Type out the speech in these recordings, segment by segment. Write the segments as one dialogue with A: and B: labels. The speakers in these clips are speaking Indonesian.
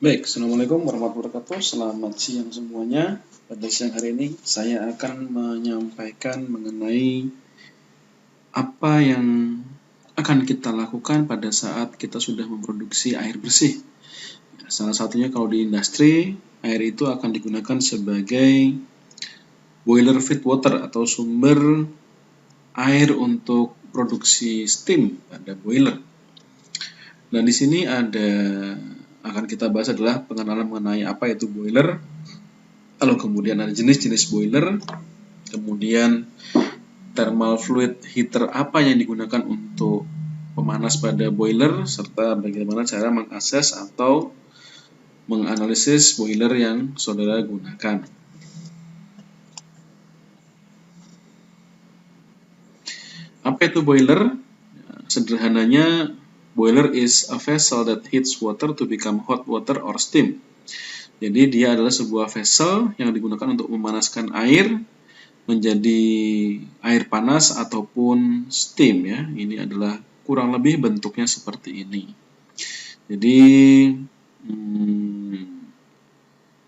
A: Baik, Assalamualaikum warahmatullahi wabarakatuh. Selamat siang semuanya. Pada siang hari ini saya akan menyampaikan mengenai apa yang akan kita lakukan pada saat kita sudah memproduksi air bersih. Salah satunya kalau di industri, air itu akan digunakan sebagai boiler feed water atau sumber air untuk produksi steam pada boiler. Dan di sini akan kita bahas adalah pengenalan mengenai apa itu boiler, lalu kemudian ada jenis-jenis boiler, kemudian thermal fluid heater apa yang digunakan untuk pemanas pada boiler, serta bagaimana cara mengakses atau menganalisis boiler yang saudara gunakan. Apa itu boiler? Sederhananya, boiler is a vessel that heats water to become hot water or steam. Jadi dia adalah sebuah vessel yang digunakan untuk memanaskan air menjadi air panas ataupun steam ya. Ini adalah kurang lebih bentuknya seperti ini. Jadi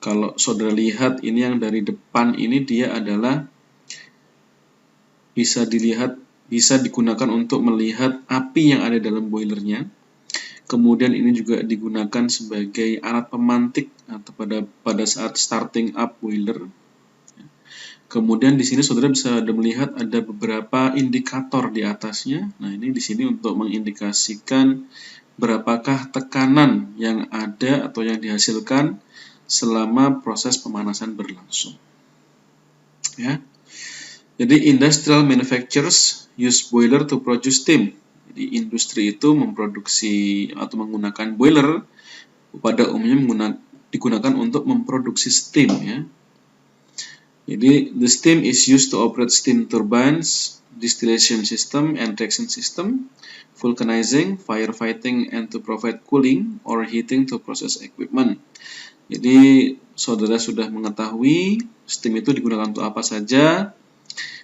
A: kalau saudara lihat ini yang dari depan ini dia adalah bisa digunakan untuk melihat api yang ada dalam boilernya. Kemudian ini juga digunakan sebagai alat pemantik atau pada saat starting up boiler. Kemudian di sini saudara bisa melihat ada beberapa indikator di atasnya. Nah, ini di sini untuk mengindikasikan berapakah tekanan yang ada atau yang dihasilkan selama proses pemanasan berlangsung. Ya. Jadi industrial manufacturers use boiler to produce steam. Jadi industri itu memproduksi atau menggunakan boiler pada umumnya digunakan untuk memproduksi steam ya. Jadi, the steam is used to operate steam turbines, distillation system, and traction system, vulcanizing, firefighting, and to provide cooling or heating to process equipment. Jadi, saudara sudah mengetahui steam itu digunakan untuk apa saja.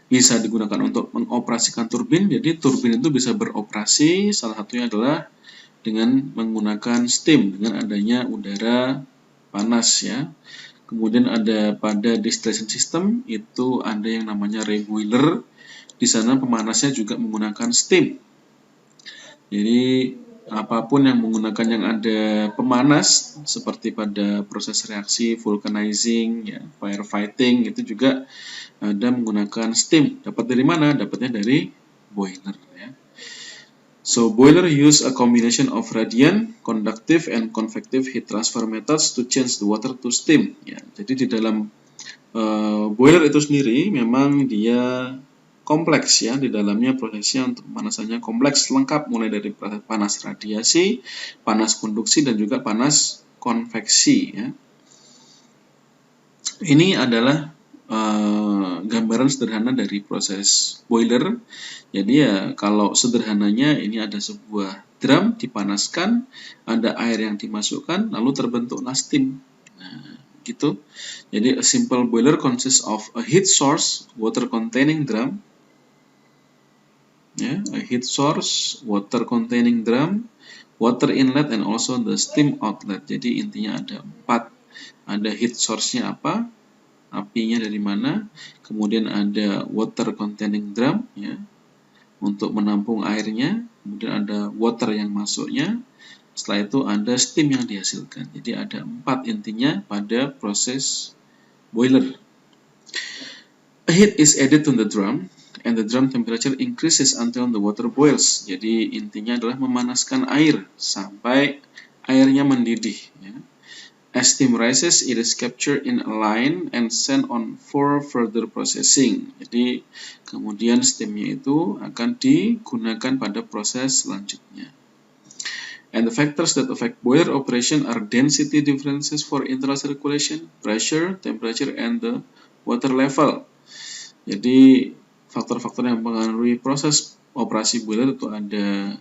A: Bisa digunakan untuk mengoperasikan turbin. Jadi, turbin itu bisa beroperasi, salah satunya adalah dengan menggunakan steam, dengan adanya udara panas ya. Kemudian ada pada distillation system itu ada yang namanya reboiler. Di sana pemanasnya juga menggunakan steam. Jadi apapun yang menggunakan yang ada pemanas seperti pada proses reaksi vulcanizing, ya, firefighting itu juga ada menggunakan steam. Dapat dari mana? Dapatnya dari boiler. Ya. So, boiler use a combination of radiant, conductive, and convective heat transfer methods to change the water to steam. Ya, jadi di dalam boiler itu sendiri memang dia kompleks ya, di dalamnya prosesnya untuk pemanasannya kompleks, lengkap mulai dari panas radiasi, panas konduksi, dan juga panas konveksi. Ya. Ini adalah gambaran sederhana dari proses boiler. Jadi ya kalau sederhananya ini ada sebuah drum dipanaskan, ada air yang dimasukkan, lalu terbentuklah steam. Nah, gitu. Jadi a simple boiler consists of a heat source, water containing drum, ya, a heat source, water containing drum, water inlet, and also the steam outlet. Jadi intinya ada 4. Ada heat source-nya apa? Apinya dari mana, kemudian ada water containing drum ya untuk menampung airnya, kemudian ada water yang masuknya, setelah itu ada steam yang dihasilkan. Jadi ada 4 intinya pada proses boiler. A heat is added to the drum and the drum temperature increases until the water boils. Jadi intinya adalah memanaskan air sampai airnya mendidih ya. As steam rises, it is captured in a line and sent on for further processing. Jadi, kemudian steamnya itu akan digunakan pada proses selanjutnya. And the factors that affect boiler operation are density differences for internal circulation, pressure, temperature, and the water level. Jadi, faktor-faktor yang mempengaruhi proses operasi boiler itu ada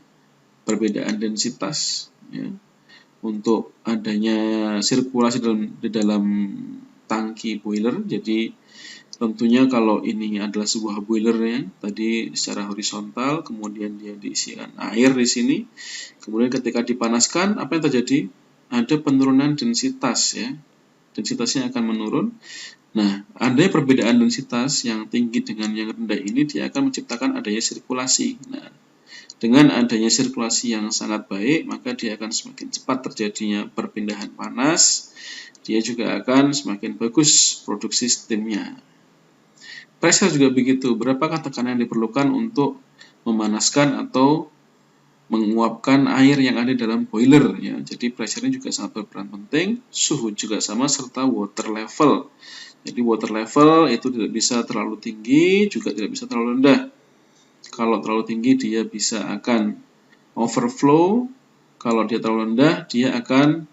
A: perbedaan densitas, ya, untuk adanya sirkulasi di dalam tangki boiler. Jadi tentunya kalau ini adalah sebuah boiler ya, tadi secara horizontal, kemudian dia diisikan air di sini. Kemudian ketika dipanaskan, apa yang terjadi? ada penurunan densitas ya. Densitasnya akan menurun. Nah, adanya perbedaan densitas yang tinggi dengan yang rendah ini dia akan menciptakan adanya sirkulasi. Nah, dengan adanya sirkulasi yang sangat baik, maka dia akan semakin cepat terjadinya perpindahan panas. Dia juga akan semakin bagus produksi steamnya. Pressure juga begitu. Berapakah tekanan yang diperlukan untuk memanaskan atau menguapkan air yang ada dalam boiler ya. Jadi pressure-nya juga sangat berperan penting, suhu juga sama serta water level. Jadi water level itu tidak bisa terlalu tinggi, juga tidak bisa terlalu rendah. Kalau terlalu tinggi dia bisa akan overflow, kalau dia terlalu rendah dia akan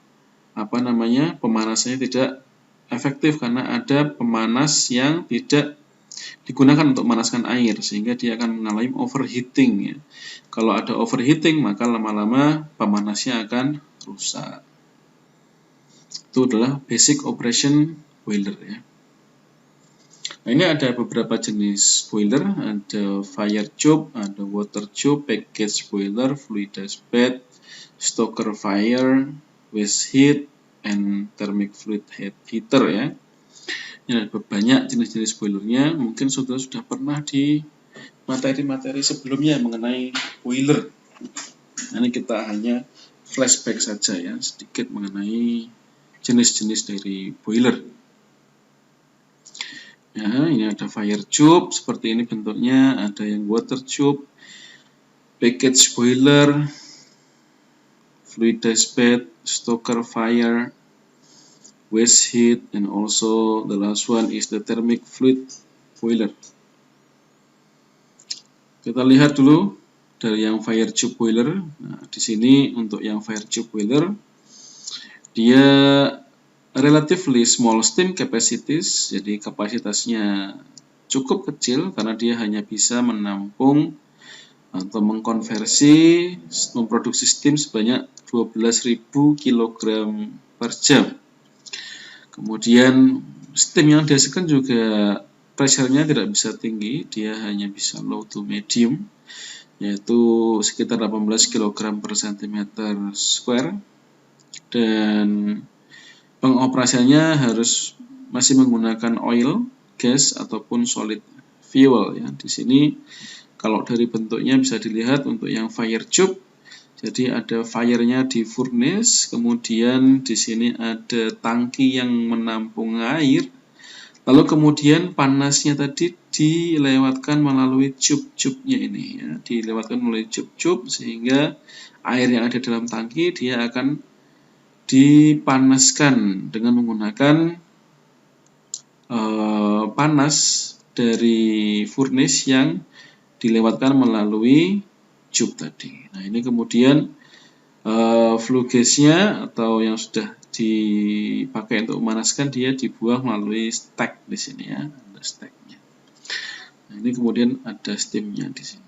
A: pemanasannya tidak efektif karena ada pemanas yang tidak digunakan untuk memanaskan air sehingga dia akan mengalami overheating ya. Kalau ada overheating maka lama-lama pemanasnya akan rusak. Itu adalah basic operation boiler ya. Nah, ini ada beberapa jenis boiler, ada fire tube, ada water tube, package boiler, fluidized bed, stoker fire, waste heat, and thermic fluid heater ya. Ini ada banyak jenis-jenis boilernya. Mungkin saudara sudah pernah di materi-materi sebelumnya mengenai boiler. Ini kita hanya flashback saja ya, sedikit mengenai jenis-jenis dari boiler. Ya, ini ada fire tube, seperti ini bentuknya. Ada yang water tube, package boiler, fluidized bed, stoker fire, waste heat, and also the last one is the thermic fluid boiler. Kita lihat dulu dari yang fire tube boiler. Nah, di sini untuk yang fire tube boiler, dia relatively small steam capacities, jadi kapasitasnya cukup kecil karena dia hanya bisa menampung atau mengkonversi memproduksi steam sebanyak 12.000 kg per jam. Kemudian steam yang dihasilkan juga pressure-nya tidak bisa tinggi, dia hanya bisa low to medium, yaitu sekitar 18 kg per cm square, dan pengoperasiannya harus masih menggunakan oil, gas, ataupun solid fuel ya. Di sini kalau dari bentuknya bisa dilihat untuk yang fire tube, jadi ada fire-nya di furnace, kemudian di sini ada tangki yang menampung air, lalu kemudian panasnya tadi dilewatkan melalui tube-tube-nya ini ya, dilewatkan melalui tube-tube sehingga air yang ada dalam tangki dia akan dipanaskan dengan menggunakan panas dari furnace yang dilewatkan melalui tube tadi. Nah, ini kemudian flue gas-nya atau yang sudah dipakai untuk memanaskan dia dibuang melalui stack di sini ya, ada stack-nya. Nah, ini kemudian ada steam-nya di sini.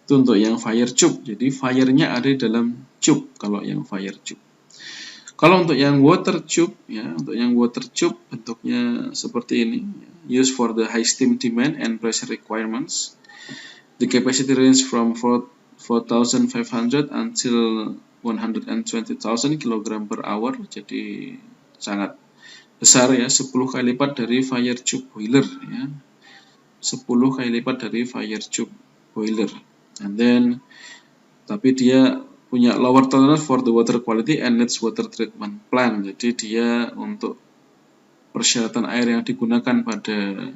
A: Itu untuk yang fire tube. Jadi fire-nya ada di dalam tube kalau yang fire tube. Kalau untuk yang water tube ya, untuk yang water tube bentuknya seperti ini, used for the high steam demand and pressure requirements. The capacity range from 4,500 until 120,000 kg per hour, jadi sangat besar ya, 10 kali lipat dari fire tube boiler ya, 10 kali lipat dari fire tube boiler. And then tapi dia punya lower tolerance for the water quality and needs water treatment plant. Jadi dia untuk persyaratan air yang digunakan pada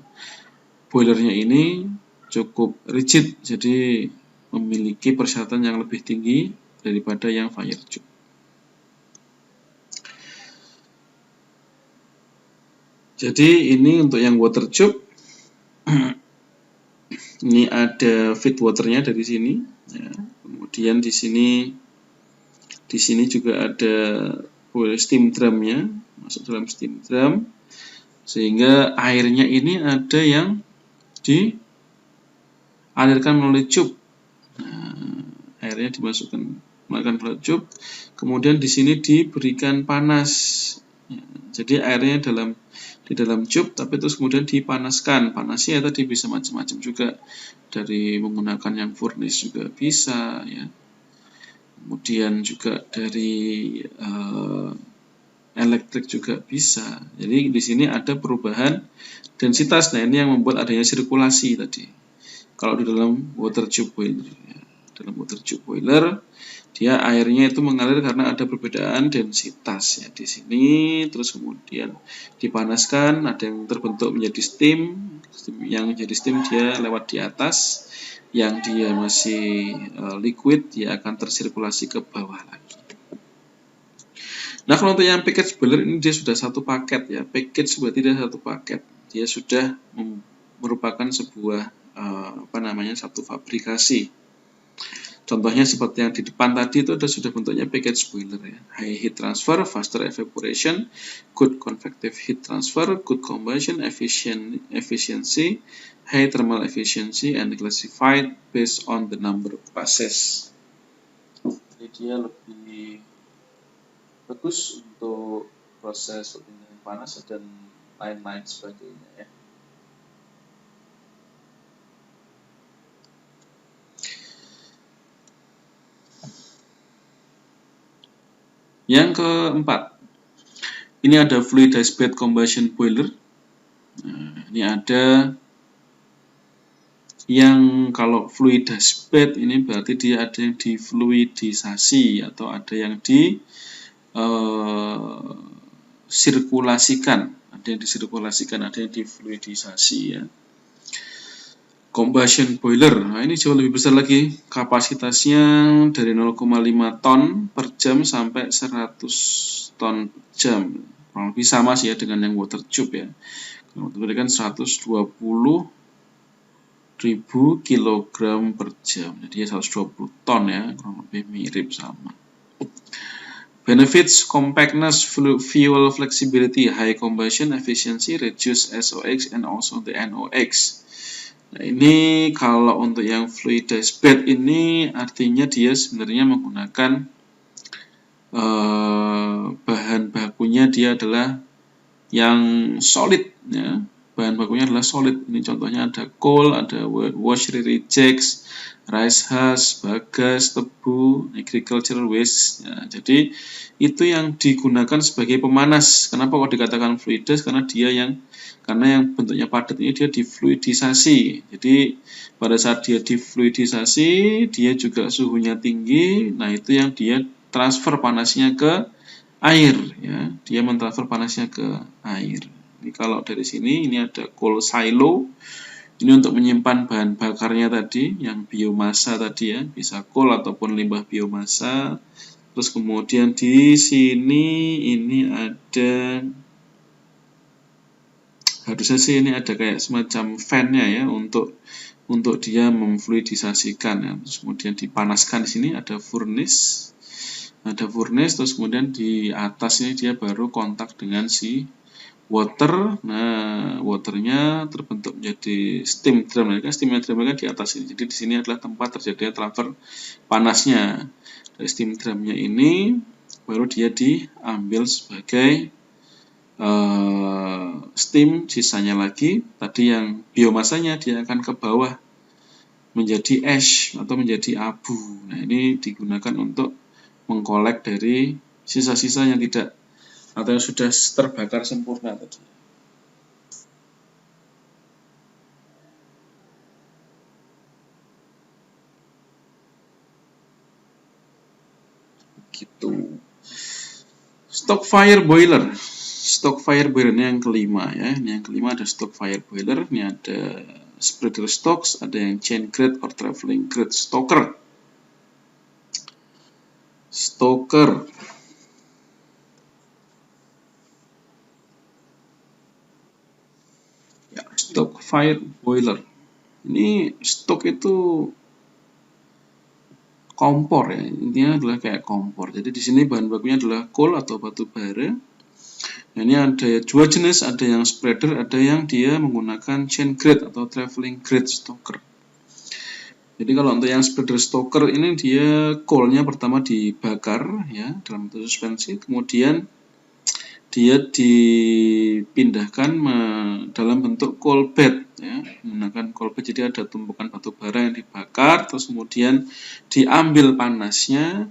A: boilernya ini cukup rigid, jadi memiliki persyaratan yang lebih tinggi daripada yang fire tube. Jadi ini untuk yang water tube. Ini ada feed waternya dari sini ya. Kemudian di sini juga ada steam drumnya, masuk dalam steam drum, sehingga airnya ini ada yang dialirkan melalui tube. Nah, airnya dimasukkan melalui tube, kemudian di sini diberikan panas. Ya, jadi airnya di dalam tube, tapi terus kemudian dipanaskan. Panasnya tadi bisa macam-macam juga, dari menggunakan yang furnace juga bisa ya. kemudian juga dari elektrik juga bisa. Jadi di sini ada perubahan densitas. Nah, ini yang membuat adanya sirkulasi tadi. Kalau di dalam water tube boiler, ya. Dalam water tube boiler, dia airnya itu mengalir karena ada perbedaan densitas ya di sini. Terus kemudian dipanaskan, ada yang terbentuk menjadi steam. Yang jadi steam dia lewat di atas. Yang dia masih liquid, dia akan tersirkulasi ke bawah lagi. Nah, kalau untuk yang package boiler ini dia sudah satu paket ya. Package berarti dia satu paket. Dia sudah merupakan sebuah satu fabrikasi. Contohnya seperti yang di depan tadi itu sudah bentuknya package boiler ya. High heat transfer, faster evaporation, good convective heat transfer, good combustion, efficiency, high thermal efficiency, and classified based on the number of passes. Jadi dia lebih bagus untuk proses perpindahan panas dan lain-lain sebagainya ya. Yang keempat, ini ada fluidized bed combustion boiler. Nah, ini ada yang kalau fluidized bed ini berarti dia ada yang difluidisasi atau ada yang sirkulasikan, ada yang disirkulasikan, ada yang difluidisasi ya. Combustion boiler, nah ini jauh lebih besar lagi, kapasitasnya dari 0,5 ton per jam sampai 100 ton per jam. Kurang lebih sama sih ya dengan yang water tube ya. Kalau itu kan 120.000 kilogram per jam, jadi 120 ton ya, kurang lebih mirip sama. Benefits: compactness, fuel flexibility, high combustion efficiency, reduce SOx and also the NOx. Nah, ini kalau untuk yang fluidized bed ini artinya dia sebenarnya menggunakan bahan bakunya dia adalah yang solid ya. Bahan bakunya adalah solid. Ini contohnya ada coal, ada washery rejects, rice husk, bagas, tebu, agricultural waste. Ya, jadi itu yang digunakan sebagai pemanas. Kenapa kok dikatakan fluidized? Karena yang bentuknya padat ini dia difluidisasi. Jadi pada saat dia difluidisasi, dia juga suhunya tinggi. Nah, itu yang dia transfer panasnya ke air ya. Dia mentransfer panasnya ke air. Ini kalau dari sini ini ada coal silo. Ini untuk menyimpan bahan bakarnya tadi, yang biomasa tadi ya, bisa coal ataupun limbah biomasa. Terus kemudian di sini ini ada, harusnya sih ini ada kayak semacam fan-nya ya untuk dia memfluidisasikan ya. Terus kemudian dipanaskan di sini ada furnace. Ada furnace, terus kemudian di atas ini dia baru kontak dengan si water. Nah, waternya terbentuk menjadi steam drum. Nah, steam drum kan di atas ini. Jadi di sini adalah tempat terjadinya transfer panasnya. Dari steam drumnya ini baru dia diambil sebagai steam. Sisanya lagi tadi yang biomasanya dia akan ke bawah menjadi ash atau menjadi abu. Nah, ini digunakan untuk mengkolek dari sisa-sisa yang tidak atau yang sudah terbakar sempurna tadi. Gitu. Stock fire boiler. Stock fire boiler ini yang kelima ya. Ini yang kelima ada stock fire boiler. Ini ada spreader stocks, ada yang chain grade or traveling grade stoker. Stoker. Ya, stock fire boiler. Ini stok itu kompor ya, intinya adalah kayak kompor. Jadi di sini bahan bakunya adalah coal atau batu bara. Nah, ini ada dua jenis, ada yang spreader, ada yang dia menggunakan chain grade atau traveling grade stoker. Jadi kalau untuk yang spreader stoker ini dia coalnya pertama dibakar ya dalam bentuk suspensi, kemudian dia dipindahkan dalam bentuk coal bed ya, menggunakan coal bed. Jadi ada tumpukan batu bara yang dibakar, terus kemudian diambil panasnya,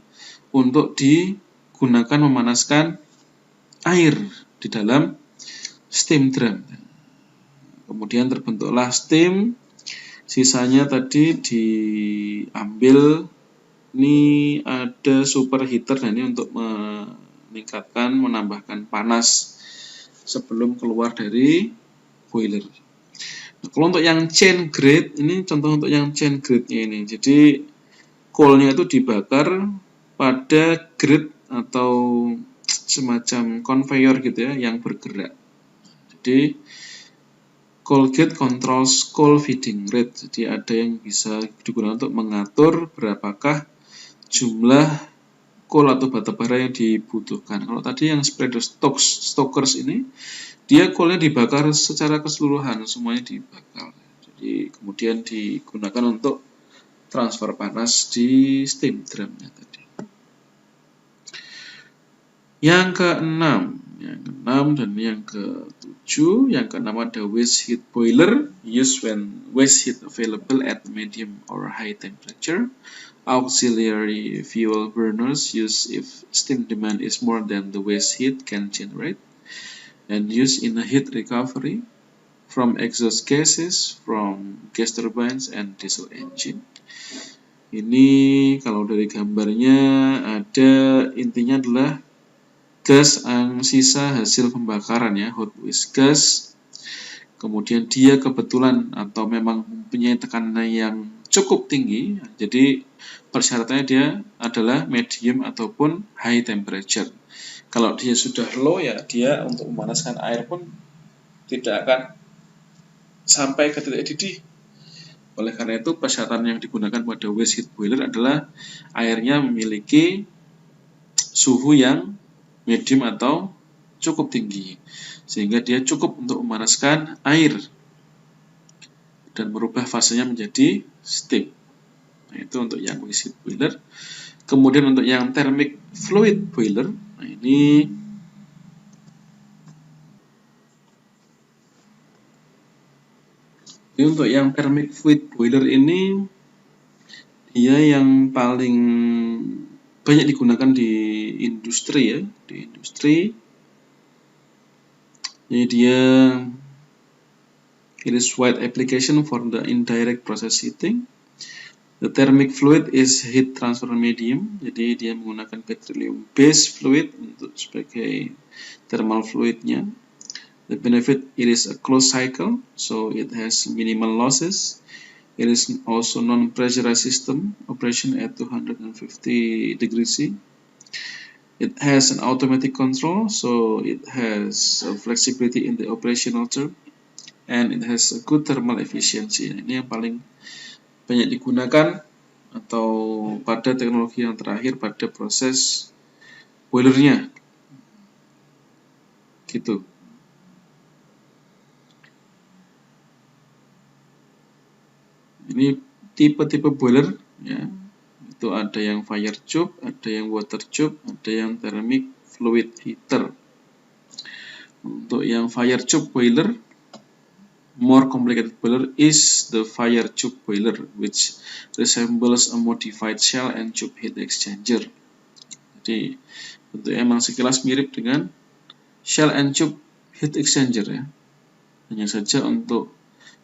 A: untuk digunakan memanaskan air di dalam steam drum. Kemudian terbentuklah steam, sisanya tadi diambil. Ini ada superheater, nah ini untuk meningkatkan, menambahkan panas sebelum keluar dari boiler. Nah, kalau untuk yang chain grade, ini contoh untuk yang chain grade-nya ini. Jadi coal-nya itu dibakar pada grid atau semacam conveyor gitu ya, yang bergerak. Jadi coal gate controls coal feeding rate. Jadi ada yang bisa digunakan untuk mengatur berapakah jumlah coal atau bata bara yang dibutuhkan. Kalau tadi yang spreader stokers ini, dia coalnya dibakar secara keseluruhan, semuanya dibakar. Jadi kemudian digunakan untuk transfer panas di steam drumnya tadi. Yang keenam dan yang ketujuh, yang keenam ada waste heat boiler, used when waste heat available at medium or high temperature. Auxiliary fuel burners used if steam demand is more than the waste heat can generate, and used in a heat recovery from exhaust gases from gas turbines and diesel engine. Ini kalau dari gambarnya ada, intinya adalah gas yang sisa hasil pembakaran ya, hot waste gas. Kemudian dia kebetulan atau memang mempunyai tekanan yang cukup tinggi, jadi persyaratannya dia adalah medium ataupun high temperature. Kalau dia sudah low ya, dia untuk memanaskan air pun tidak akan sampai ke titik didih. Oleh karena itu persyaratan yang digunakan pada waste heat boiler adalah airnya memiliki suhu yang medium atau cukup tinggi, sehingga dia cukup untuk memanaskan air dan merubah fasenya menjadi steam. Nah, itu untuk yang waste heat boiler. Kemudian untuk yang thermic fluid boiler, nah ini untuk yang thermic fluid boiler ini dia yang paling banyak digunakan di industri ya, di industri. Jadi dia it is wide application for the indirect process heating. The thermic fluid is heat transfer medium, jadi dia menggunakan petroleum based fluid untuk sebagai thermal fluidnya. The benefit, it is a closed cycle, so it has minimal losses. It is also non-pressurized system operation at 250 degrees C. It has an automatic control, so it has flexibility in the operational term, and it has a good thermal efficiency. Ini yang paling banyak digunakan atau pada teknologi yang terakhir pada proses boilernya gitu. Ini tipe-tipe boiler ya, itu ada yang fire tube, ada yang water tube, ada yang thermic fluid heater. Untuk yang fire tube boiler, more complicated boiler is the fire tube boiler, which resembles a modified shell and tube heat exchanger. Jadi bentuknya memang sekilas mirip dengan shell and tube heat exchanger ya. Hanya saja untuk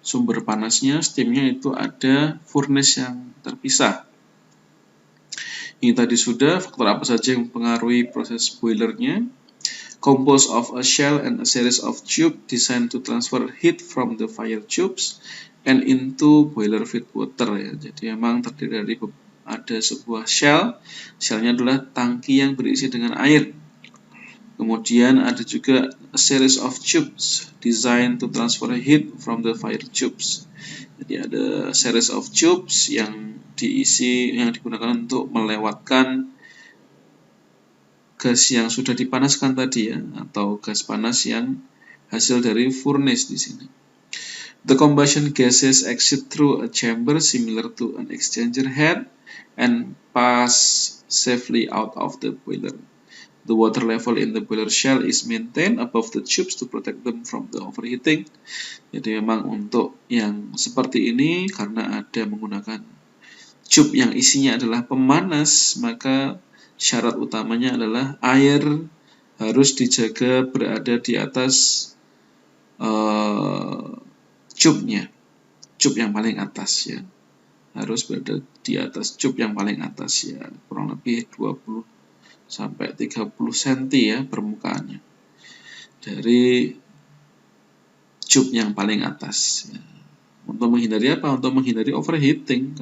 A: sumber panasnya, steamnya itu ada furnace yang terpisah. Ini tadi sudah faktor apa saja yang mempengaruhi proses boilernya. Composed of a shell and a series of tubes designed to transfer heat from the fire tubes and into boiler feed water ya. Jadi memang terdiri dari ada sebuah shell. Shellnya adalah tangki yang berisi dengan air. Kemudian ada juga a series of tubes designed to transfer heat from the fire tubes. Jadi ada series of tubes yang diisi, yang digunakan untuk melewatkan gas yang sudah dipanaskan tadi ya, atau gas panas yang hasil dari furnace di sini. The combustion gases exit through a chamber similar to an exchanger head and pass safely out of the boiler. The water level in the boiler shell is maintained above the tubes to protect them from the overheating. Jadi memang untuk yang seperti ini, karena ada menggunakan tube yang isinya adalah pemanas, maka syarat utamanya adalah air harus dijaga berada di atas cupnya, cup yang paling atas ya. Harus berada di atas cup yang paling atas ya, kurang lebih 20 sampai 30 cm ya permukaannya dari cup yang paling atas ya. Untuk menghindari apa? Untuk menghindari overheating.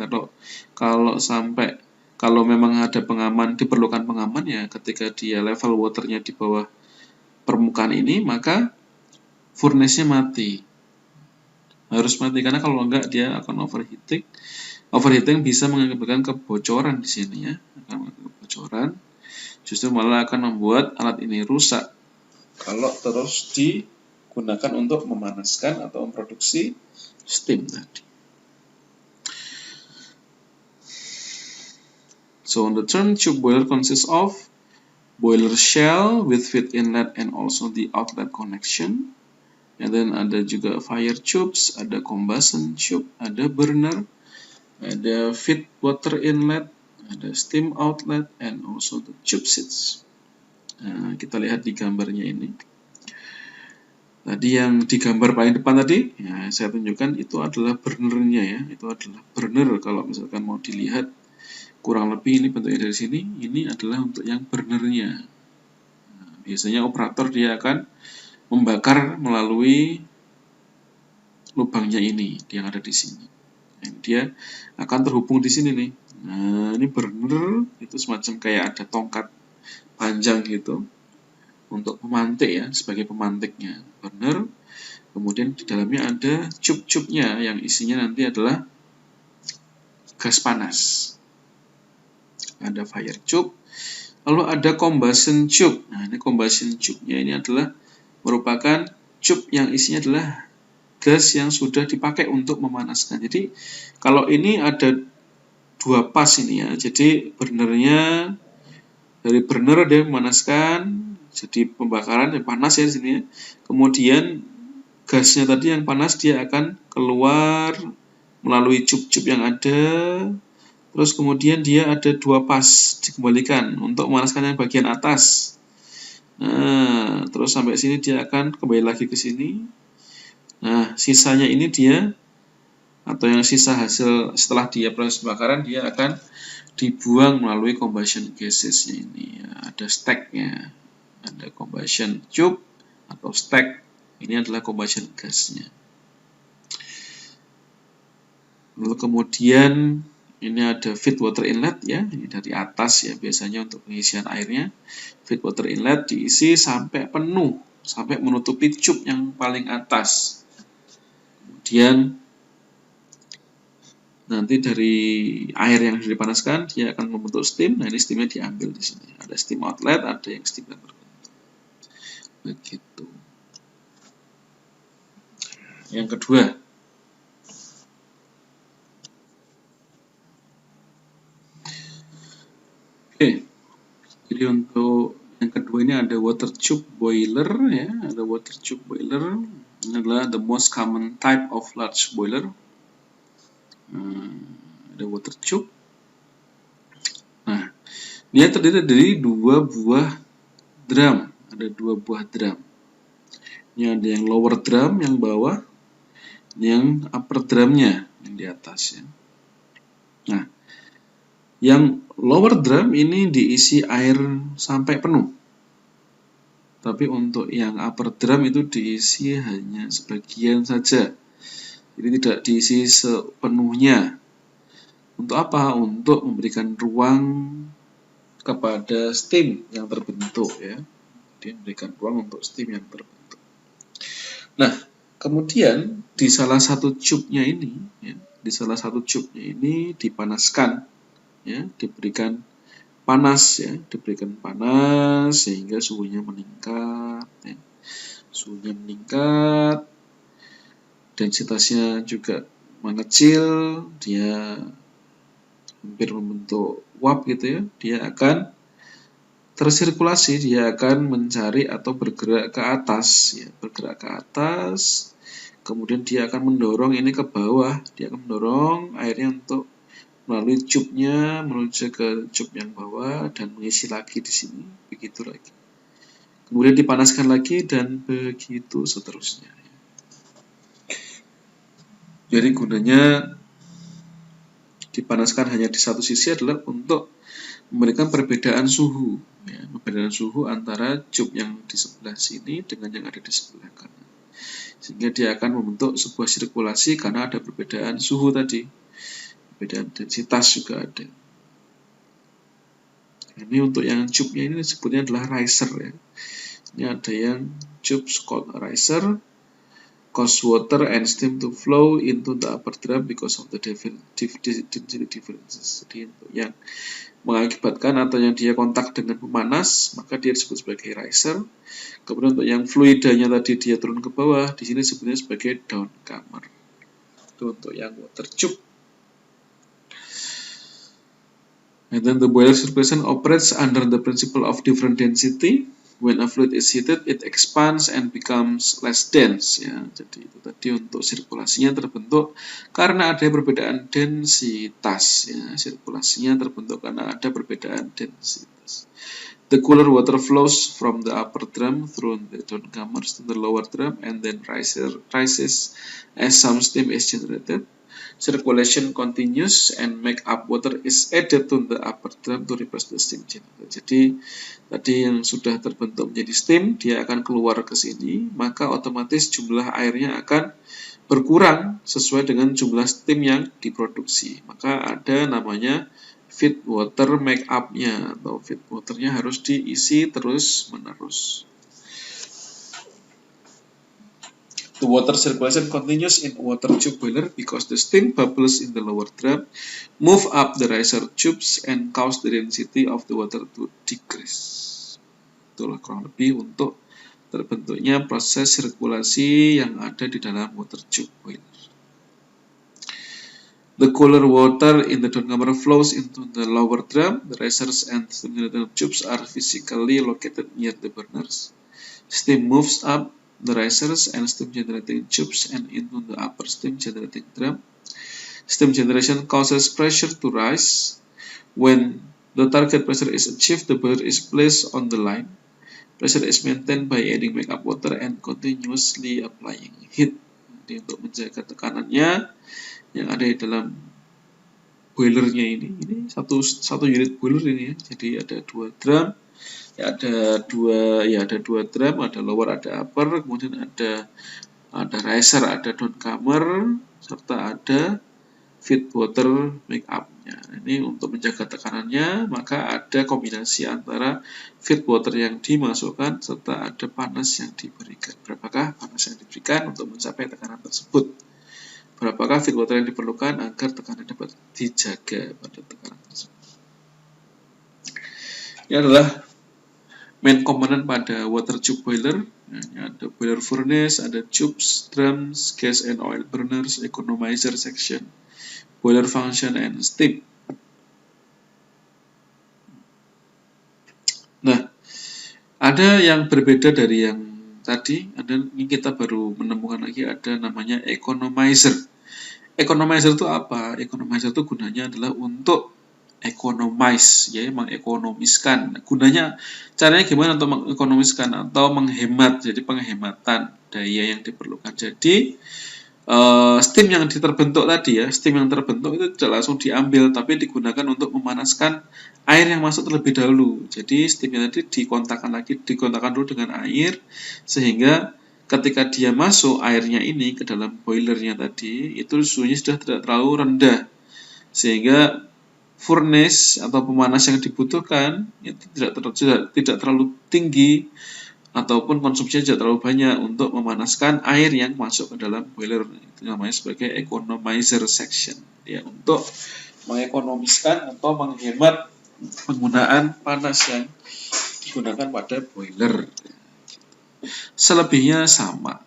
A: Kalau memang ada pengaman, diperlukan pengaman ya, ketika dia level waternya di bawah permukaan ini, maka furnace-nya mati. Harus mati, karena kalau enggak dia akan overheating. Overheating bisa mengakibatkan kebocoran di sini ya, akan kebocoran. Justru malah akan membuat alat ini rusak kalau terus digunakan untuk memanaskan atau memproduksi steam tadi. So the term tube boiler consists of boiler shell with feed inlet and also the outlet connection. And then ada juga fire tubes, ada combustion tube, ada burner, ada feed water inlet, ada steam outlet, and also the tube seats. Nah, kita lihat di gambarnya ini. Tadi yang di gambar paling depan tadi, ya, saya tunjukkan itu adalah burnernya ya. Itu adalah burner kalau misalkan mau dilihat kurang lebih ini bentuknya dari sini. Ini adalah untuk yang burnernya. Nah, biasanya operator dia akan membakar melalui lubangnya ini yang ada di sini. Dan dia akan terhubung di sini nih. Nah, ini burner itu semacam kayak ada tongkat panjang gitu untuk pemantik ya, sebagai pemantiknya burner. Kemudian di dalamnya ada cup-cupnya yang isinya nanti adalah gas panas. Ada fire tube, lalu ada combustion tube. Nah, ini combustion tube-nya ini adalah merupakan cup yang isinya adalah gas yang sudah dipakai untuk memanaskan. Jadi kalau ini ada dua pas ini ya. Jadi burnernya, dari burner dia memanaskan, jadi pembakaran yang panas ya di sini ya. Kemudian gasnya tadi yang panas dia akan keluar melalui cup-cup yang ada. Terus kemudian dia ada dua pas dikembalikan untuk memanaskan yang bagian atas. Nah, terus sampai sini dia akan kembali lagi ke sini. Nah, sisanya ini dia, atau yang sisa hasil setelah dia proses pembakaran, dia akan dibuang melalui combustion gases ini. Ada stack-nya, ada combustion tube atau stack. Ini adalah combustion gasnya. Lalu kemudian ini ada feed water inlet ya, ini dari atas ya biasanya untuk pengisian airnya. Feed water inlet diisi sampai penuh, sampai menutupi cup yang paling atas. Kemudian nanti dari air yang sudah dipanaskan dia akan membentuk steam. Nah, ini steamnya diambil di sini. Ada steam outlet, ada yang steam yang terbentuk. Begitu. Yang kedua, jadi untuk yang kedua ini ada water tube boiler ya, ada water tube boiler. Ini adalah the most common type of large boiler. Ada water tube. Nah, dia terdiri dari dua buah drum, ada dua buah drum. Ini ada yang lower drum yang bawah, yang upper drumnya yang di atas ya. Nah, yang lower drum ini diisi air sampai penuh. Tapi untuk yang upper drum itu diisi hanya sebagian saja. Jadi tidak diisi sepenuhnya. Untuk apa? Untuk memberikan ruang kepada steam yang terbentuk ya. Dia memberikan ruang untuk steam yang terbentuk. Nah, kemudian di salah satu tube-nya ini ya, dipanaskan ya, diberikan panas ya, diberikan panas sehingga suhunya meningkat ya. Suhunya meningkat, densitasnya juga mengecil, dia hampir membentuk uap gitu ya. Dia akan tersirkulasi, dia akan mencari atau bergerak ke atas ya, bergerak ke atas. Kemudian dia akan mendorong ini ke bawah, dia akan mendorong airnya untuk melalui tube-nya menuju ke tube yang bawah dan mengisi lagi di sini, begitu lagi. Kemudian dipanaskan lagi dan begitu seterusnya. Jadi gunanya dipanaskan hanya di satu sisi adalah untuk memberikan perbedaan suhu, ya, perbedaan suhu antara tube yang di sebelah sini dengan yang ada di sebelah kanan, sehingga dia akan membentuk sebuah sirkulasi karena ada perbedaan suhu tadi, perbedaan densitas juga ada. Ini untuk yang tube-nya ini disebutnya adalah riser, ya. Ini ada yang tube called riser, cause water and steam to flow into the upper drum because of the density differences. Jadi untuk yang mengakibatkan atau yang dia kontak dengan pemanas, maka dia disebut sebagai riser. Kemudian untuk yang fluidanya tadi dia turun ke bawah, di sini disebutnya sebagai downcomer. Itu untuk yang water tube. And then the boiler circulation operates under the principle of different density. When a fluid is heated, it expands and becomes less dense. Ya, jadi itu tadi untuk sirkulasinya terbentuk karena ada perbedaan densitas. Ya, sirkulasinya terbentuk karena ada perbedaan densitas. The cooler water flows from the upper drum through the downcomers to the lower drum and then rises as some steam is generated. Circulation continues and make up water is added to the upper drum to replace the steam generated. Jadi tadi yang sudah terbentuk menjadi steam, dia akan keluar ke sini, maka otomatis jumlah airnya akan berkurang sesuai dengan jumlah steam yang diproduksi. Maka ada namanya feed water make up-nya, atau feed waternya harus diisi terus menerus. The water circulation continues in water tube boiler because the steam bubbles in the lower drum move up the riser tubes and cause the density of the water to decrease. Itulah kurang lebih untuk terbentuknya proses sirkulasi yang ada di dalam water tube boiler. The cooler water in the downcomer flows into the lower drum. The risers and steam generator tubes are physically located near the burners. Steam moves up the risers and steam generating tubes and into the upper steam generating drum. Steam generation causes pressure to rise. When the target pressure is achieved, the boiler is placed on the line. Pressure is maintained by adding make-up water and continuously applying heat. Jadi untuk menjaga tekanannya yang ada di dalam boilernya ini satu unit boiler ini ya. Jadi ada dua drum. Ada dua drum, ada lower, ada upper, kemudian ada riser, ada downcomer, serta ada feed water make up-nya. Ini untuk menjaga tekanannya, maka ada kombinasi antara feed water yang dimasukkan serta ada panas yang diberikan. Berapakah panas yang diberikan untuk mencapai tekanan tersebut? Berapakah feed water yang diperlukan agar tekanan dapat dijaga pada tekanan tersebut? Ini adalah main component pada water tube boiler. Ada boiler furnace, ada tubes, drums, gas and oil burners, economizer section, boiler function and steam. Nah, ada yang berbeda dari yang tadi. Ini kita baru menemukan lagi ada namanya economizer. Economizer itu apa? Economizer itu gunanya adalah untuk economize, ya, mengekonomiskan. Gunanya, caranya gimana untuk mengekonomiskan atau menghemat, jadi penghematan daya yang diperlukan. Jadi steam yang terbentuk tadi ya, steam yang terbentuk itu tidak langsung diambil, tapi digunakan untuk memanaskan air yang masuk terlebih dahulu. Jadi steamnya tadi dikontakkan dulu dengan air, sehingga ketika dia masuk airnya ini ke dalam boilernya tadi, itu suhunya sudah tidak terlalu rendah, sehingga furnace atau pemanas yang dibutuhkan itu tidak terlalu tinggi ataupun konsumsinya tidak terlalu banyak untuk memanaskan air yang masuk ke dalam boiler. Itu namanya sebagai economizer section, ya, untuk mengekonomiskan atau menghemat penggunaan panas yang digunakan pada boiler. Selebihnya sama.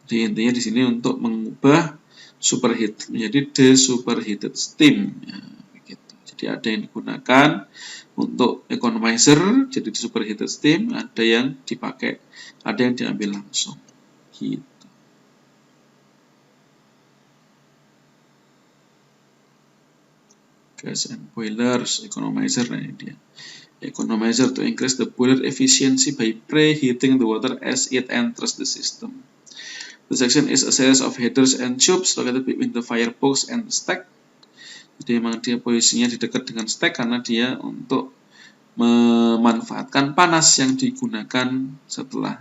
A: Jadi intinya di sini untuk mengubah superheat menjadi desuperheated steam, ya, begitu. Jadi ada yang digunakan untuk economizer jadi desuperheated steam, ada yang diambil langsung. Gitu. gas and boilers, economizer. Nah, ini dia. Economizer to increase the boiler efficiency by preheating the water as it enters the system. The section is a series of headers and tubes located between the firebox and the stack. Jadi memang dia posisinya di dekat dengan stack karena dia untuk memanfaatkan panas yang digunakan setelah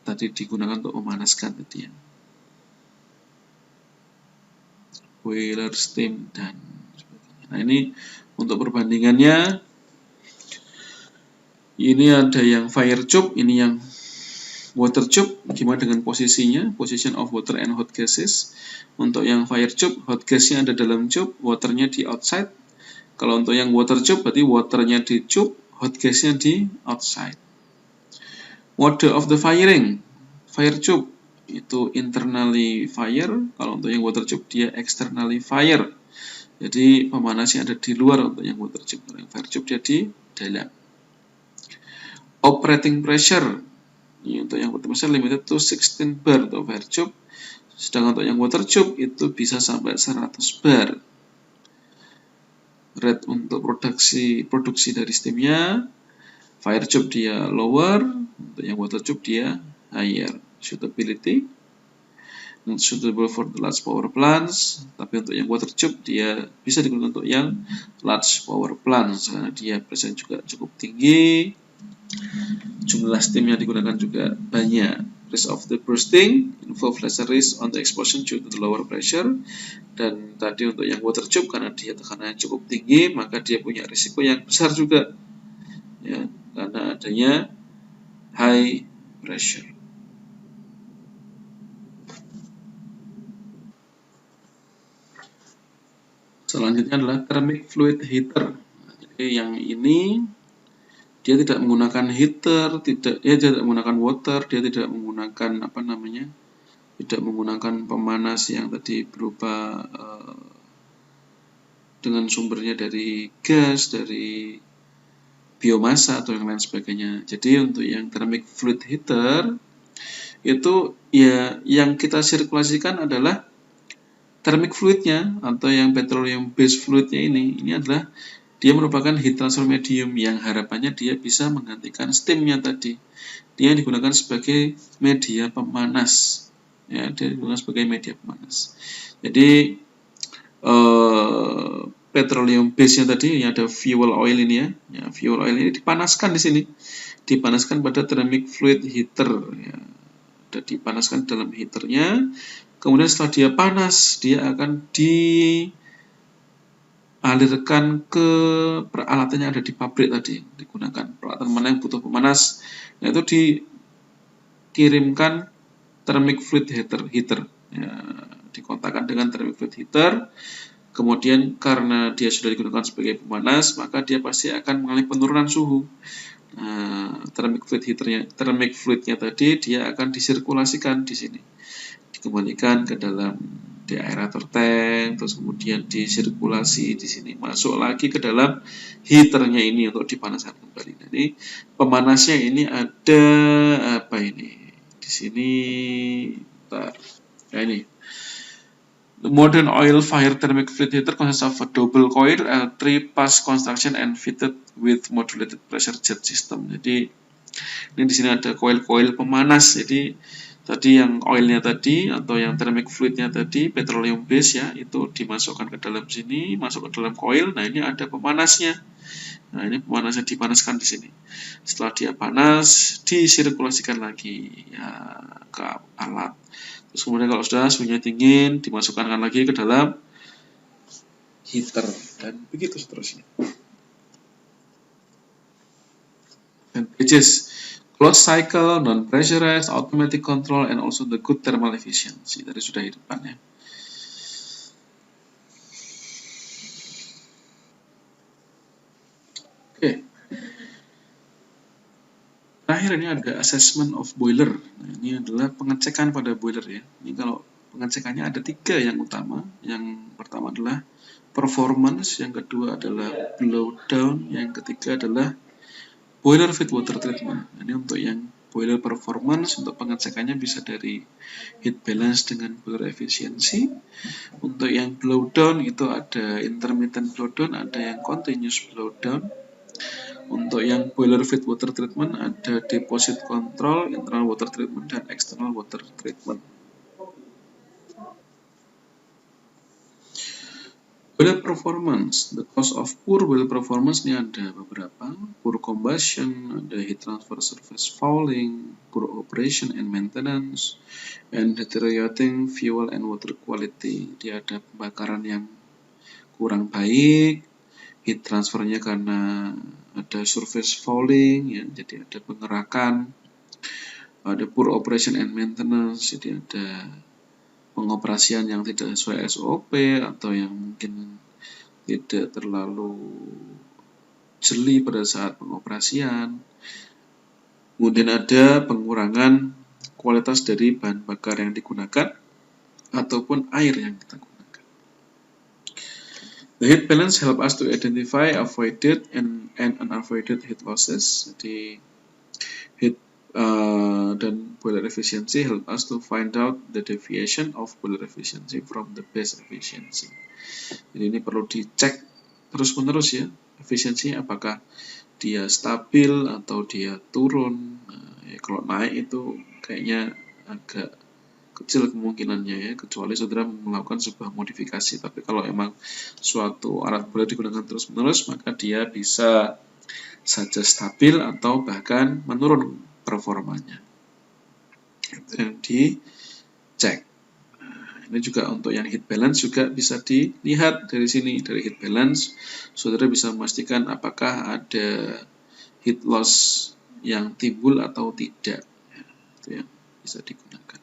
A: tadi digunakan untuk memanaskan tadi ya. Boiler, steam, dan sebagainya. Nah, ini untuk perbandingannya. Ini ada yang fire tube, ini yang water tube. Gimana dengan posisinya? Position of water and hot gases. Untuk yang fire tube, hot gasnya ada dalam tube, waternya di outside. Kalau untuk yang water tube, berarti waternya di tube, hot gasnya di outside. Mode of the firing. Fire tube itu internally fire. Kalau untuk yang water tube, dia externally fire. Jadi pemanasnya ada di luar untuk yang water tube. Kalau yang fire tube dia di dalam. Operating pressure. Ini untuk yang water pressure limited to 16 bar untuk fire tube. Sedangkan untuk yang water tube itu bisa sampai 100 bar. Rate untuk produksi dari steamnya. Fire tube dia lower, untuk yang water tube dia higher. Suitability not suitable for the large power plants, tapi untuk yang water tube dia bisa digunakan untuk yang large power plants karena dia pressure juga cukup tinggi. Jumlah steam yang digunakan juga banyak. Risk of the bursting involve lesser risk on the explosion due to the lower pressure. Dan tadi untuk yang water tube karena dia tekanannya cukup tinggi, maka dia punya risiko yang besar juga ya, karena adanya high pressure. Selanjutnya adalah thermic fluid heater. Jadi yang ini dia tidak menggunakan heater, dia tidak menggunakan water, dia tidak menggunakan tidak menggunakan pemanas yang tadi berupa dengan sumbernya dari gas, dari biomasa atau yang lain sebagainya. Jadi untuk yang thermic fluid heater itu ya yang kita sirkulasikan adalah thermic fluidnya atau yang petroleum based fluidnya ini adalah dia merupakan heat transfer medium yang harapannya dia bisa menggantikan steamnya tadi. Dia digunakan sebagai media pemanas. Ya, dia digunakan sebagai media pemanas. Jadi petroleum base-nya tadi yang ada fuel oil ini ya, fuel oil ini dipanaskan di sini. Dipanaskan pada thermic fluid heater ya. Sudah dipanaskan dalam heaternya. Kemudian setelah dia panas, dia akan dialirkan ke peralatan yang ada di pabrik tadi, digunakan peralatan mana yang butuh pemanas, nah itu dikirimkan thermic fluid heater ya, dikontakkan dengan thermic fluid heater. Kemudian karena dia sudah digunakan sebagai pemanas, maka dia pasti akan mengalami penurunan suhu. Nah, thermic fluidnya tadi dia akan disirkulasikan di sini, dikembalikan ke dalam di aerator tank, terus kemudian disirkulasi di sini, masuk lagi ke dalam heaternya ini untuk dipanaskan kembali. Jadi pemanasnya ini ada apa ini? Di sini, ya ini. The modern oil fire thermic fluid heater consists of a double coil, a 3-pass construction and fitted with modulated pressure jet system. Jadi ini di sini ada koil-koil pemanas. Jadi tadi yang oilnya tadi atau yang thermic fluidnya tadi petroleum base ya, itu dimasukkan ke dalam sini, masuk ke dalam koil. Nah ini ada pemanasnya. Nah ini pemanasnya dipanaskan di sini. Setelah dia panas, disirkulasikan lagi ya ke alat. Terus kemudian kalau sudah suhunya dingin, dimasukkan lagi ke dalam heater dan begitu seterusnya. Advantages: closed cycle, non-pressurized, automatic control, and also the good thermal efficiency. Tadi sudah di depannya. Oke. Terakhir ini ada assessment of boiler. Nah, ini adalah pengecekan pada boiler ya. Ini kalau pengecekannya ada 3 yang utama. Yang pertama adalah performance, yang kedua adalah blow down, yang ketiga adalah boiler feed water treatment. Ini untuk yang boiler performance. Untuk pengecekannya bisa dari heat balance dengan boiler efficiency. Untuk yang blowdown itu ada intermittent blowdown, ada yang continuous blowdown. Untuk yang boiler feed water treatment ada deposit control, internal water treatment, dan external water treatment. Boiler performance, the cause of poor boiler performance ini ada beberapa: poor combustion, ada heat transfer surface fouling, poor operation and maintenance, and deteriorating fuel and water quality. Dia ada pembakaran yang kurang baik, heat transfernya karena ada surface fouling, ya, jadi ada pengerakan, ada poor operation and maintenance, jadi ada pengoperasian yang tidak sesuai SOP atau yang mungkin tidak terlalu jeli pada saat pengoperasian. Kemudian ada pengurangan kualitas dari bahan bakar yang digunakan ataupun air yang kita gunakan. The heat balance help us to identify avoided and unavoided heat losses. Jadi heat dan boiler efficiency help us to find out the deviation of boiler efficiency from the base efficiency. Jadi ini perlu dicek terus-menerus ya, efisiensinya apakah dia stabil atau dia turun. Ya, kalau naik itu kayaknya agak kecil kemungkinannya ya, kecuali saudara melakukan sebuah modifikasi. Tapi kalau emang suatu alat boiler digunakan terus-menerus, maka dia bisa saja stabil atau bahkan menurun performanya. Itu yang dicek. Ini juga untuk yang heat balance juga bisa dilihat dari sini, dari heat balance saudara bisa memastikan apakah ada heat loss yang timbul atau tidak. Itu yang bisa digunakan.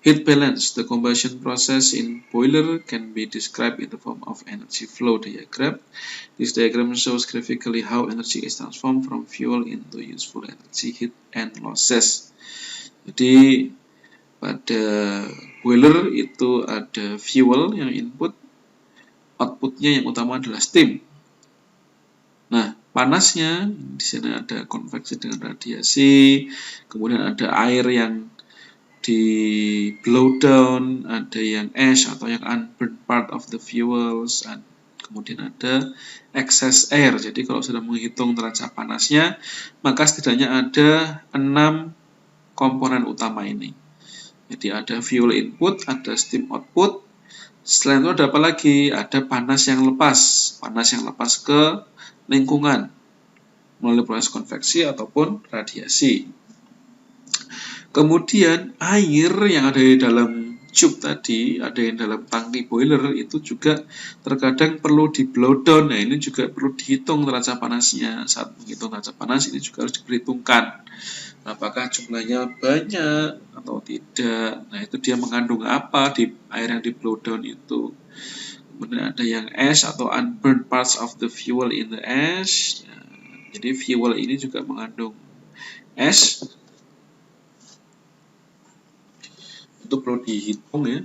A: Heat balance, the combustion process in boiler can be described in the form of energy flow diagram. This diagram shows graphically how energy is transformed from fuel into useful energy, heat, and losses. Jadi pada boiler itu ada fuel yang input, outputnya yang utama adalah steam. Nah, panasnya di sini ada konveksi dengan radiasi, kemudian ada air yang di blow down, ada yang ash atau yang unburned part of the fuels, kemudian ada excess air. Jadi kalau sudah menghitung neraca panasnya, maka setidaknya ada 6 komponen utama ini. Jadi ada fuel input, ada steam output, selain itu ada apa lagi? Ada panas yang lepas ke lingkungan melalui proses konveksi ataupun radiasi. Kemudian air yang ada di dalam tube tadi, ada yang dalam tangki boiler itu juga terkadang perlu di blow down. Nah, ini juga perlu dihitung neraca panasnya. Saat menghitung neraca panas ini juga harus diperhitungkan. Apakah jumlahnya banyak atau tidak. Nah, itu dia mengandung apa di air yang di blow down itu. Kemudian ada yang ash atau unburned parts of the fuel in the ash. Nah, jadi fuel ini juga mengandung ash. Itu perlu dihitung ya,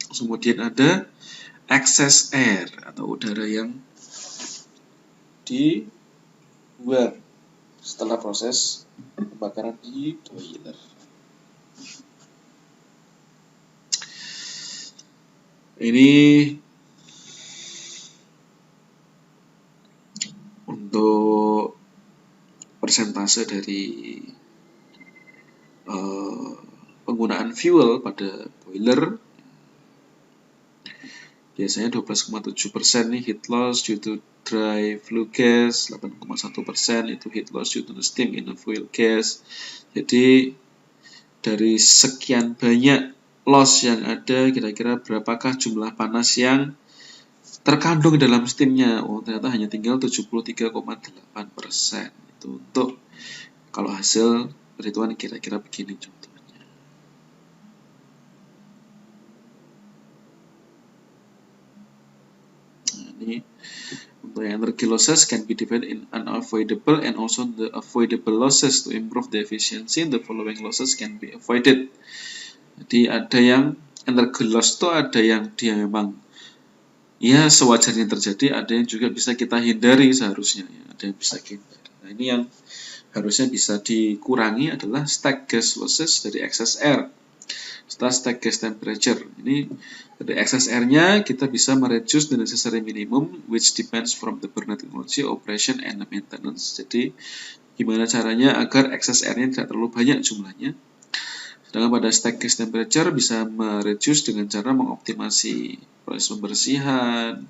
A: Kemudian ada excess air atau udara yang dibuang setelah proses pembakaran di boiler. Ini untuk persentase dari penggunaan fuel pada boiler. Biasanya 12,7% nih heat loss due to dry flue gas, 8,1% itu heat loss due to steam in the fuel gas. Jadi dari sekian banyak loss yang ada, kira-kira berapakah jumlah panas yang terkandung dalam steamnya? Oh, ternyata hanya tinggal 73,8%. Itu untuk kalau hasil perhitungan kira-kira begini contohnya. Nah, ini untuk energy losses can be divided in unavoidable and also the avoidable losses. To improve the efficiency, the following losses can be avoided. Jadi ada yang energy loss itu ada yang dia memang ya sewajarnya terjadi, ada yang juga bisa kita hindari seharusnya ya, ada yang bisa kita hindari. Nah, ini yang harusnya bisa dikurangi adalah stack gas losses dari excess air setelah stack gas temperature. Ini dari excess air-nya kita bisa mereduce the necessary minimum which depends from the burner technology, operation, and maintenance. Jadi gimana caranya agar excess air-nya tidak terlalu banyak jumlahnya. Sedangkan pada stack gas temperature bisa mereduce dengan cara mengoptimasi proses pembersihan,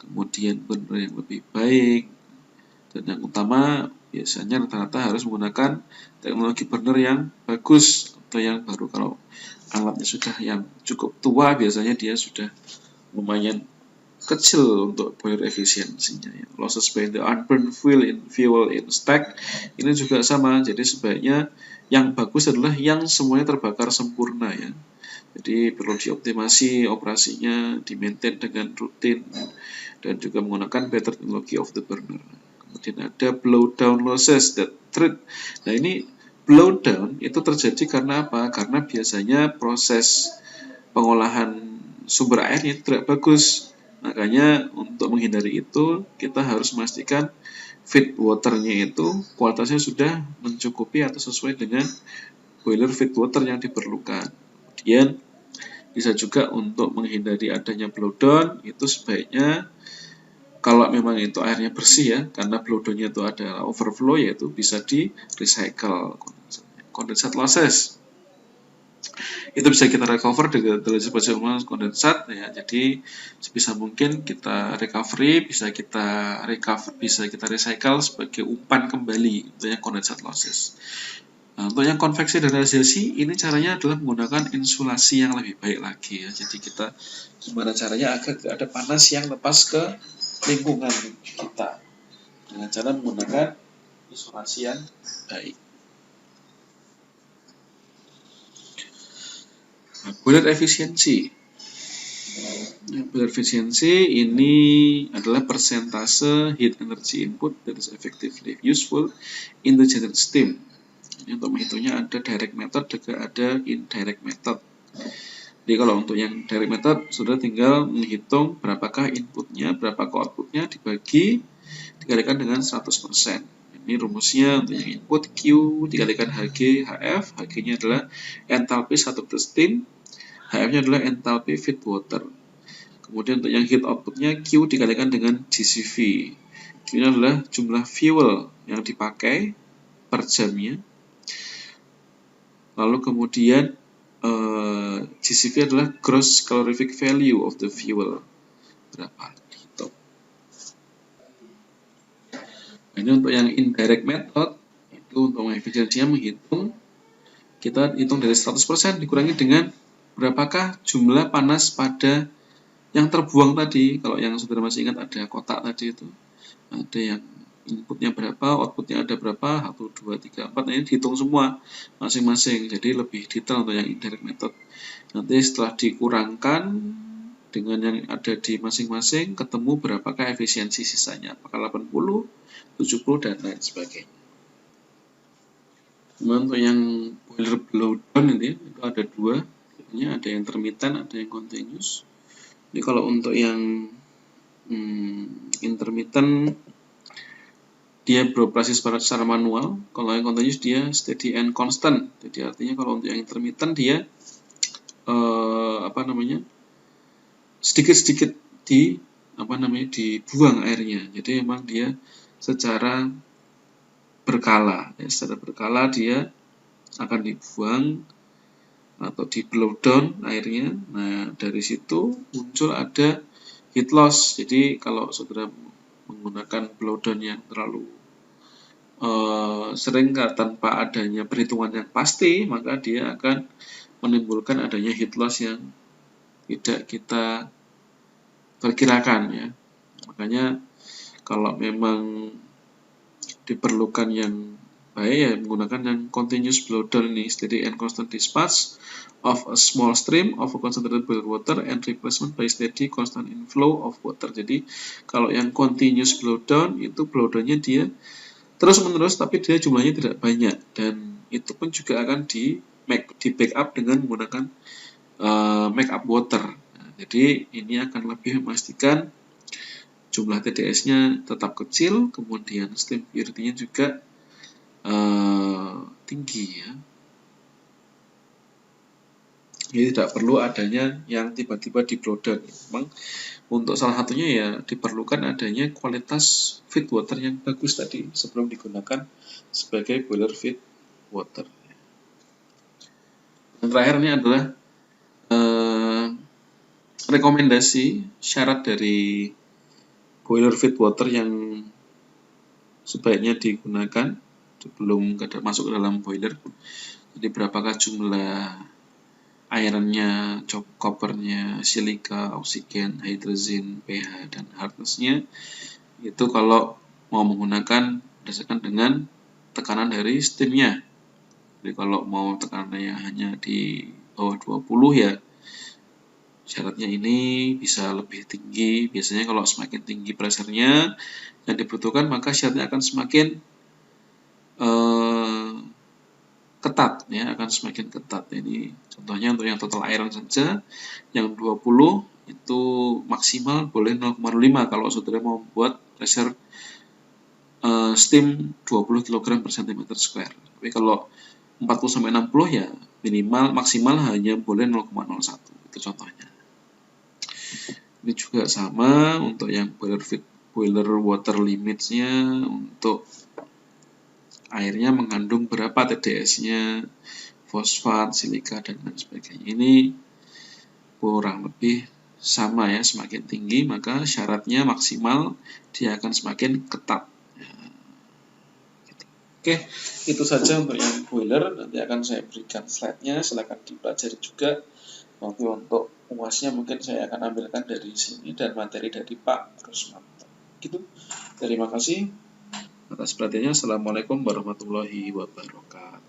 A: kemudian burner yang lebih baik, dan yang utama biasanya rata-rata harus menggunakan teknologi burner yang bagus atau yang baru. Kalau alatnya sudah yang cukup tua, biasanya dia sudah lumayan kecil untuk boiler efisiensinya ya. Losses by the unburned fuel in stack ini juga sama, jadi sebaiknya yang bagus adalah yang semuanya terbakar sempurna ya. Jadi perlu dioptimasi operasinya, di-maintain dengan rutin, dan juga menggunakan better technology of the burner. Kemudian ada blow down losses that threat. Nah, ini blow down itu terjadi karena apa? Karena biasanya proses pengolahan sumber airnya tidak bagus. Makanya untuk menghindari itu kita harus memastikan feed waternya itu kualitasnya sudah mencukupi atau sesuai dengan boiler feed water yang diperlukan. Kemudian bisa juga untuk menghindari adanya blowdown, itu sebaiknya kalau memang itu airnya bersih ya, karena blowdownnya itu ada overflow, yaitu bisa di recycle condensate losses. Itu bisa kita recover dengan telah kondensat ya. Jadi sebisa mungkin kita recovery, bisa kita recycle sebagai umpan kembali untuk yang condensate losses. Nah, untuk yang konveksi dan radiasi ini caranya adalah menggunakan insulasi yang lebih baik lagi ya. Jadi kita gimana caranya agar tidak ada panas yang lepas ke lingkungan kita dengan cara menggunakan insulasi yang baik. Nah, boiler efisiensi. Boiler efisiensi ini adalah persentase heat energy input that is effectively useful in the generated steam. Ini untuk menghitungnya ada direct method, juga ada indirect method. Jadi kalau untuk yang direct method, sudah tinggal menghitung berapakah inputnya, berapakah outputnya dikalikan dengan 100%. Ini rumusnya untuk yang input Q dikalikan HG HF. HG-nya adalah entalpi satu steam, HF-nya adalah entalpi feed water. Kemudian untuk yang heat outputnya Q dikalikan dengan GCV. Q-nya adalah jumlah fuel yang dipakai per jamnya. Lalu kemudian GCV adalah gross calorific value of the fuel, berapa dihitung. Ini untuk yang indirect method, itu untuk efisiensinya menghitung, kita hitung dari 100% dikurangi dengan berapakah jumlah panas pada yang terbuang tadi. Kalau yang saudara masih ingat ada kotak tadi itu, ada yang inputnya berapa, outputnya ada berapa, 1, 2, 3, 4, nah ini dihitung semua masing-masing, jadi lebih detail untuk yang indirect method. Nanti setelah dikurangkan dengan yang ada di masing-masing, ketemu berapakah efisiensi sisanya, apakah 80, 70, dan lain sebagainya. Kemudian untuk yang boiler blowdown ini, itu ada dua, ada yang intermittent, ada yang continuous. Jadi kalau untuk yang intermittent, dia beroperasi secara manual. Kalau yang continuous dia steady and constant. Jadi artinya kalau untuk yang intermittent dia sedikit-sedikit dibuang airnya. Jadi memang dia secara berkala. Secara berkala dia akan dibuang atau di blow down airnya. Nah, dari situ muncul ada heat loss. Jadi kalau saudara menggunakan blow down yang terlalu sering tanpa adanya perhitungan yang pasti, maka dia akan menimbulkan adanya heat loss yang tidak kita perkirakan ya. Makanya kalau memang diperlukan yang baik ya menggunakan yang continuous blowdown ini, steady and constant dispatch of a small stream of a concentrated boiled water and replacement by steady constant inflow of water. Jadi kalau yang continuous blowdown itu blowdownnya dia terus menerus tapi dia jumlahnya tidak banyak, dan itu pun juga akan di backup dengan menggunakan backup water. Nah, Jadi ini akan lebih memastikan jumlah TDS-nya tetap kecil, kemudian steam purity-nya juga tinggi ya. Jadi tidak perlu adanya yang tiba-tiba di blow down. Memang untuk salah satunya ya diperlukan adanya kualitas feed water yang bagus tadi sebelum digunakan sebagai boiler feed water. Dan terakhir ini adalah rekomendasi syarat dari boiler feed water yang sebaiknya digunakan sebelum masuk ke dalam boiler. Jadi berapakah jumlah ironnya, coppernya, silika, oksigen, hydrogen, pH, dan hardness-nya. Itu kalau mau menggunakan berdasarkan dengan tekanan dari steam-nya. Jadi kalau mau tekanannya hanya di bawah 20 ya syaratnya ini bisa lebih tinggi. Biasanya kalau semakin tinggi pressure-nya yang dibutuhkan, maka syaratnya akan semakin ketat ya, akan semakin ketat. Ini contohnya untuk yang total iron saja yang 20 itu maksimal boleh 0,5 kalau saudara mau membuat pressure steam 20 kg per cm square. Tapi kalau 40 sampai 60 ya minimal maksimal hanya boleh 0,01. Itu contohnya. Ini juga sama untuk yang boiler water limits-nya, untuk airnya mengandung berapa TDS-nya, fosfat, silika, dan lain sebagainya. Ini kurang lebih sama ya, semakin tinggi maka syaratnya maksimal dia akan semakin ketat. Oke, itu saja untuk yang boiler. Nanti akan saya berikan slide-nya, silakan dipelajari juga. Nanti untuk UAS-nya mungkin saya akan ambilkan dari sini dan materi dari Pak Rusmanto. Gitu. Terima kasih atas perhatiannya. Assalamualaikum warahmatullahi wabarakatuh.